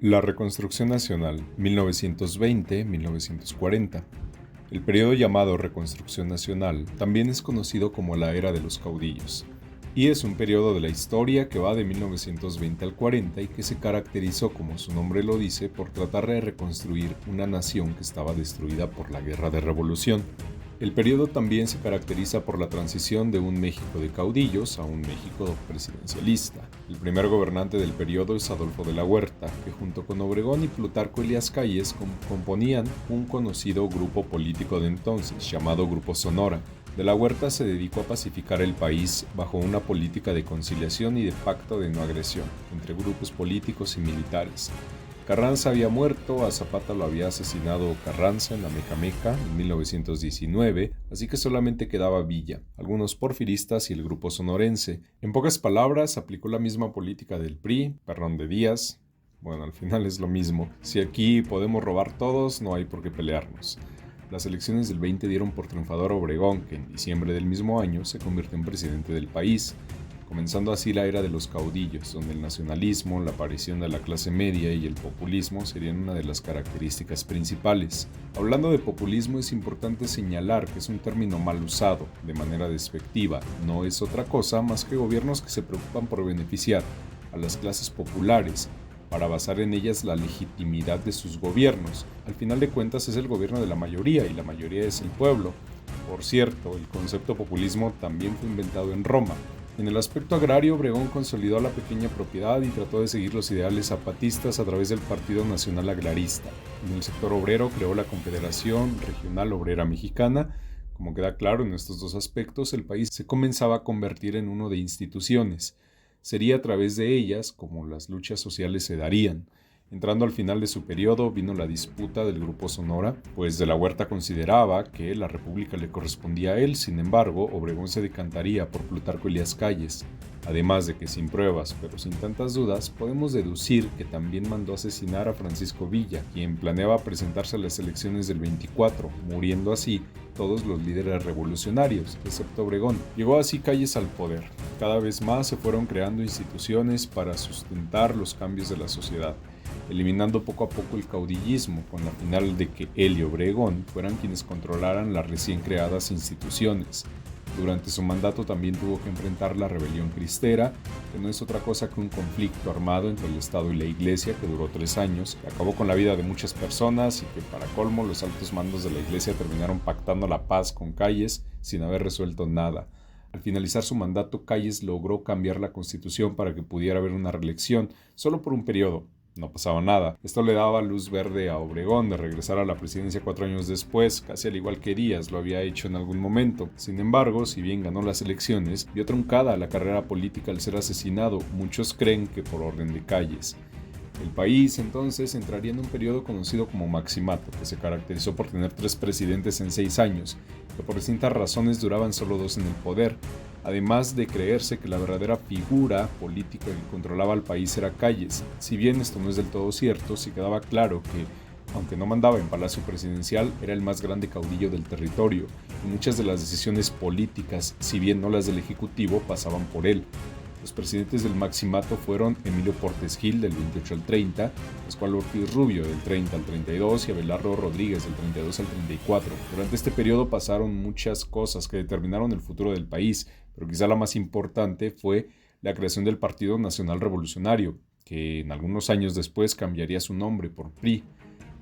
La Reconstrucción Nacional, 1920-1940. El periodo llamado Reconstrucción Nacional también es conocido como la Era de los Caudillos, y es un periodo de la historia que va de 1920 al 40 y que se caracterizó, como su nombre lo dice, por tratar de reconstruir una nación que estaba destruida por la Guerra de Revolución. El periodo también se caracteriza por la transición de un México de caudillos a un México presidencialista. El primer gobernante del periodo es Adolfo de la Huerta, que junto con Obregón y Plutarco Elías Calles componían un conocido grupo político de entonces, llamado Grupo Sonora. De la Huerta se dedicó a pacificar el país bajo una política de conciliación y de pacto de no agresión entre grupos políticos y militares. Carranza había muerto, a Zapata lo había asesinado Carranza en la Mecameca en 1919, así que solamente quedaba Villa, algunos porfiristas y el grupo sonorense. En pocas palabras, aplicó la misma política del PRI, perdón, de Díaz. Bueno, al final es lo mismo. Si aquí podemos robar todos, no hay por qué pelearnos. Las elecciones del 20 dieron por triunfador a Obregón, que en diciembre del mismo año se convirtió en presidente del país, comenzando así la era de los caudillos, donde el nacionalismo, la aparición de la clase media y el populismo serían una de las características principales. Hablando de populismo, es importante señalar que es un término mal usado, de manera despectiva. No es otra cosa más que gobiernos que se preocupan por beneficiar a las clases populares, para basar en ellas la legitimidad de sus gobiernos. Al final de cuentas es el gobierno de la mayoría y la mayoría es el pueblo. Por cierto, el concepto populismo también fue inventado en Roma. En el aspecto agrario, Obregón consolidó la pequeña propiedad y trató de seguir los ideales zapatistas a través del Partido Nacional Agrarista. En el sector obrero creó la Confederación Regional Obrera Mexicana. Como queda claro en estos dos aspectos, el país se comenzaba a convertir en uno de instituciones. Sería a través de ellas como las luchas sociales se darían. Entrando al final de su periodo vino la disputa del Grupo Sonora, pues de la Huerta consideraba que la república le correspondía a él. Sin embargo, Obregón se decantaría por Plutarco Elías Calles. Además de que sin pruebas, pero sin tantas dudas, podemos deducir que también mandó asesinar a Francisco Villa, quien planeaba presentarse a las elecciones del 24, muriendo así todos los líderes revolucionarios, excepto Obregón. Llegó así Calles al poder. Cada vez más se fueron creando instituciones para sustentar los cambios de la sociedad, eliminando poco a poco el caudillismo, con la final de que él y Obregón fueran quienes controlaran las recién creadas instituciones. Durante su mandato también tuvo que enfrentar la rebelión cristera, que no es otra cosa que un conflicto armado entre el Estado y la Iglesia que duró 3 años, que acabó con la vida de muchas personas y que, para colmo, los altos mandos de la Iglesia terminaron pactando la paz con Calles sin haber resuelto nada. Al finalizar su mandato, Calles logró cambiar la Constitución para que pudiera haber una reelección, solo por un periodo. No pasaba nada. Esto le daba luz verde a Obregón de regresar a la presidencia 4 años después, casi al igual que Díaz lo había hecho en algún momento. Sin embargo, si bien ganó las elecciones, vio truncada la carrera política al ser asesinado. Muchos creen que por orden de Calles. El país entonces entraría en un periodo conocido como Maximato, que se caracterizó por tener 3 presidentes en 6 años, que por distintas razones duraban solo 2 en el poder, además de creerse que la verdadera figura política que controlaba al país era Calles. Si bien esto no es del todo cierto, sí quedaba claro que, aunque no mandaba en Palacio Presidencial, era el más grande caudillo del territorio, y muchas de las decisiones políticas, si bien no las del Ejecutivo, pasaban por él. Los presidentes del Maximato fueron Emilio Portes Gil del 28 al 30, Pascual Ortiz Rubio del 30 al 32 y Abelardo Rodríguez del 32 al 34. Durante este periodo pasaron muchas cosas que determinaron el futuro del país, pero quizá la más importante fue la creación del Partido Nacional Revolucionario, que en algunos años después cambiaría su nombre por PRI.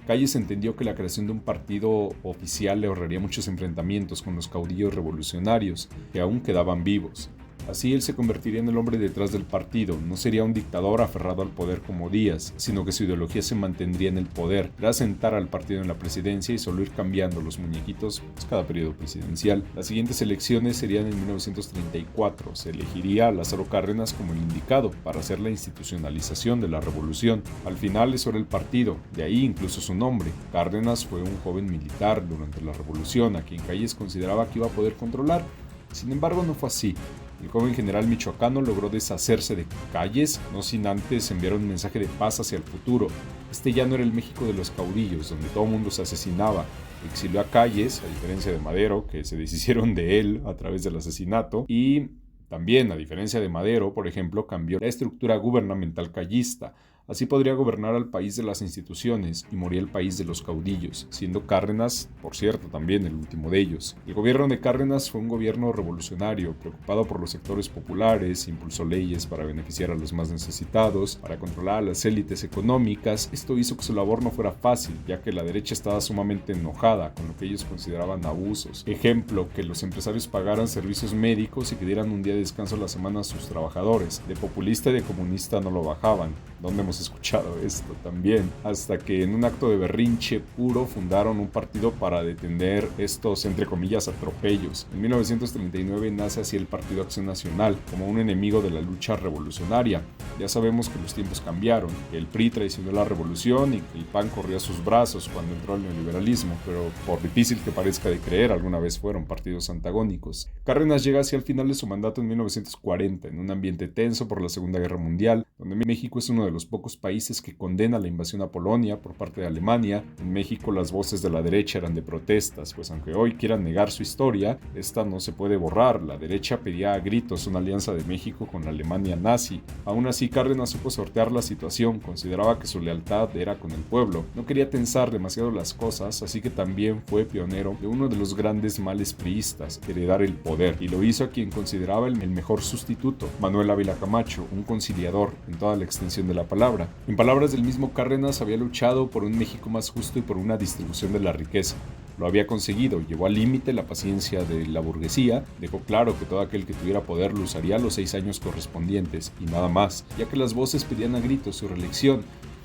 Calles entendió que la creación de un partido oficial le ahorraría muchos enfrentamientos con los caudillos revolucionarios, que aún quedaban vivos. Así él se convertiría en el hombre detrás del partido. No sería un dictador aferrado al poder como Díaz, sino que su ideología se mantendría en el poder. Era sentar al partido en la presidencia y solo ir cambiando los muñequitos cada periodo presidencial. Las siguientes elecciones serían en 1934. Se elegiría a Lázaro Cárdenas como el indicado para hacer la institucionalización de la revolución. Al final es sobre el partido, de ahí incluso su nombre. Cárdenas fue un joven militar durante la revolución a quien Calles consideraba que iba a poder controlar. Sin embargo, no fue así. El joven general michoacano logró deshacerse de Calles, no sin antes enviar un mensaje de paz hacia el futuro. Este ya no era el México de los caudillos, donde todo el mundo se asesinaba. Exilió a Calles, a diferencia de Madero, que se deshicieron de él a través del asesinato, y también, a diferencia de Madero, por ejemplo, cambió la estructura gubernamental callista. Así podría gobernar al país de las instituciones y moría el país de los caudillos, siendo Cárdenas, por cierto, también el último de ellos. El gobierno de Cárdenas fue un gobierno revolucionario, preocupado por los sectores populares, impulsó leyes para beneficiar a los más necesitados, para controlar a las élites económicas. Esto hizo que su labor no fuera fácil, ya que la derecha estaba sumamente enojada con lo que ellos consideraban abusos. Ejemplo, que los empresarios pagaran servicios médicos y que dieran un día de descanso a la semana a sus trabajadores. De populista y de comunista no lo bajaban. ¿Dónde hemos escuchado esto también? Hasta que en un acto de berrinche puro fundaron un partido para detener estos, entre comillas, atropellos. En 1939 nace así el Partido Acción Nacional, como un enemigo de la lucha revolucionaria. Ya sabemos que los tiempos cambiaron, que el PRI traicionó la revolución y que el PAN corrió a sus brazos cuando entró el neoliberalismo, pero por difícil que parezca de creer, alguna vez fueron partidos antagónicos. Cárdenas llega hacia el final de su mandato en 1940, en un ambiente tenso por la Segunda Guerra Mundial, donde México es uno de los pocos países que condena la invasión a Polonia por parte de Alemania. En México las voces de la derecha eran de protestas, pues aunque hoy quieran negar su historia, esta no se puede borrar. La derecha pedía a gritos una alianza de México con la Alemania nazi. Aún así, Cárdenas supo sortear la situación, consideraba que su lealtad era con el pueblo, no quería tensar demasiado las cosas, así que también fue pionero de uno de los grandes males priistas, heredar el poder, y lo hizo a quien consideraba el mejor sustituto, Manuel Ávila Camacho, un conciliador en toda la extensión de la palabra. En palabras del mismo Cárdenas, había luchado por un México más justo y por una distribución de la riqueza. Lo había conseguido, llevó al límite la paciencia de la burguesía, dejó claro que todo aquel que tuviera poder lo usaría los 6 años correspondientes, y nada más, ya que las voces pedían a gritos su reelección,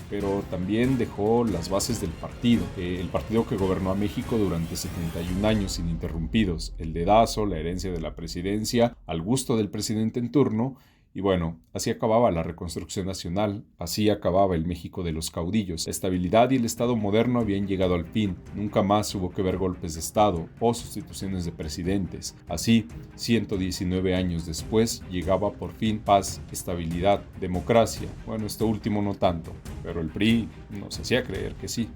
pero también dejó las bases del partido, el partido que gobernó a México durante 71 años ininterrumpidos, el dedazo, la herencia de la presidencia, al gusto del presidente en turno. Y bueno, así acababa la reconstrucción nacional, así acababa el México de los caudillos. La estabilidad y el Estado moderno habían llegado al fin, nunca más hubo que ver golpes de Estado o sustituciones de presidentes. Así, 119 años después, llegaba por fin paz, estabilidad, democracia. Bueno, esto último no tanto, pero el PRI nos hacía creer que sí.